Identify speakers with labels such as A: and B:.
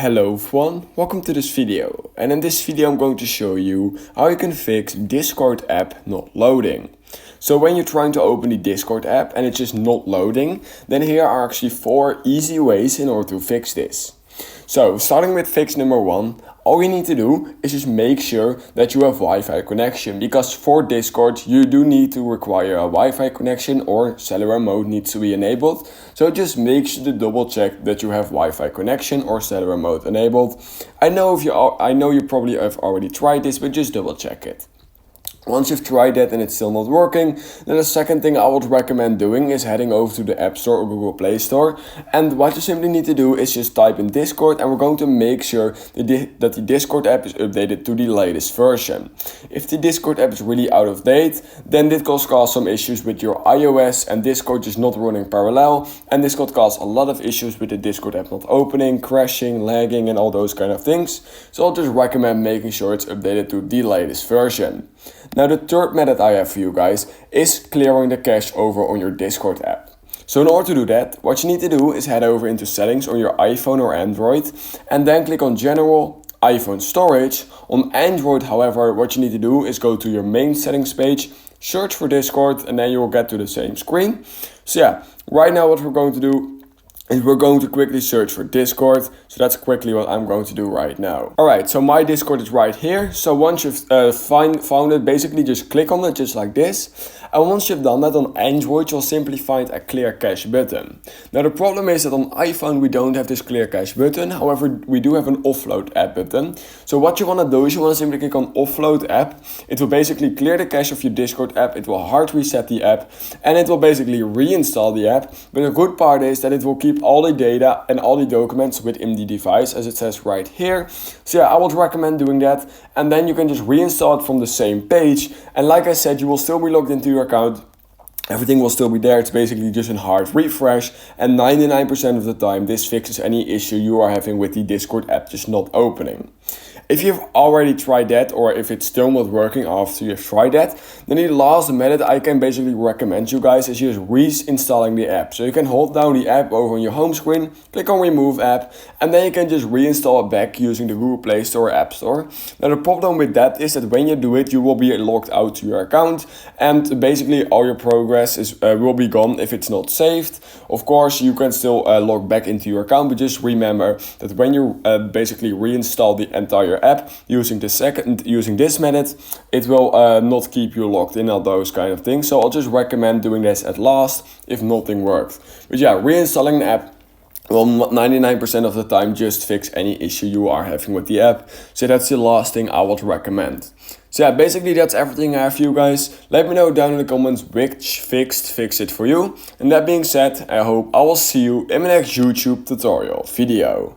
A: Hello everyone, welcome to this video, and in this video I'm going to show you how you can fix Discord app not loading. So when you're trying to open the Discord app and it's just not loading, then here are actually 4 easy ways in order to fix this. So starting with fix number 1, all you need to do is just make sure that you have Wi-Fi connection, because for Discord you do need to require a Wi-Fi connection or cellular mode needs to be enabled. So just make sure to double check that you have Wi-Fi connection or cellular mode enabled. I know you probably have already tried this, but just double check it. Once you've tried that and it's still not working, then the second thing I would recommend doing is heading over to the App Store or Google Play Store. And what you simply need to do is just type in Discord, and we're going to make sure that the Discord app is updated to the latest version. If the Discord app is really out of date, then this could cause some issues with your iOS and Discord is not running parallel. And this could cause a lot of issues with the Discord app not opening, crashing, lagging and all those kind of things. So I'll just recommend making sure it's updated to the latest version. Now the third method I have for you guys is clearing the cache over on your Discord app. So in order to do that, what you need to do is head over into settings on your iPhone or Android and then click on General, iPhone Storage. On Android, however, what you need to do is go to your main settings page, search for Discord, and then you will get to the same screen. So yeah, right now what we're going to do is we're going to quickly search for Discord. So that's quickly what I'm going to do right now. Alright, so my Discord is right here. So once you've found it, basically just click on it just like this. And once you've done that on Android, you'll simply find a clear cache button. Now the problem is that on iPhone we don't have this clear cache button. However, we do have an offload app button. So what you want to do is you want to simply click on offload app. It will basically clear the cache of your Discord app. It will hard reset the app and it will basically reinstall the app. But the good part is that it will keep all the data and all the documents within the device, as it says right here. So yeah, I would recommend doing that, and then you can just reinstall it from the same page. And like I said, you will still be logged into your account. Everything will still be there. It's basically just a hard refresh, and 99% of the time this fixes any issue you are having with the Discord app just not opening. If you've already tried that, or if it's still not working after you've tried that, then the last method I can basically recommend you guys is just reinstalling the app. So you can hold down the app over on your home screen, click on remove app, and then you can just reinstall it back using the Google Play Store or App Store. Now the problem with that is that when you do it, you will be logged out to your account, and basically all your progress will be gone if it's not saved. Of course, you can still log back into your account, but just remember that when you basically reinstall the entire app using this method, it will not keep you locked in, all those kind of things. So I'll just recommend doing this at last if nothing worked. But yeah, reinstalling the app will 99% of the time just fix any issue you are having with the app. So that's the last thing I would recommend. So yeah, basically that's everything I have for you guys. Let me know down in the comments which fix it for you. And that being said, I hope I will see you in my next YouTube tutorial video.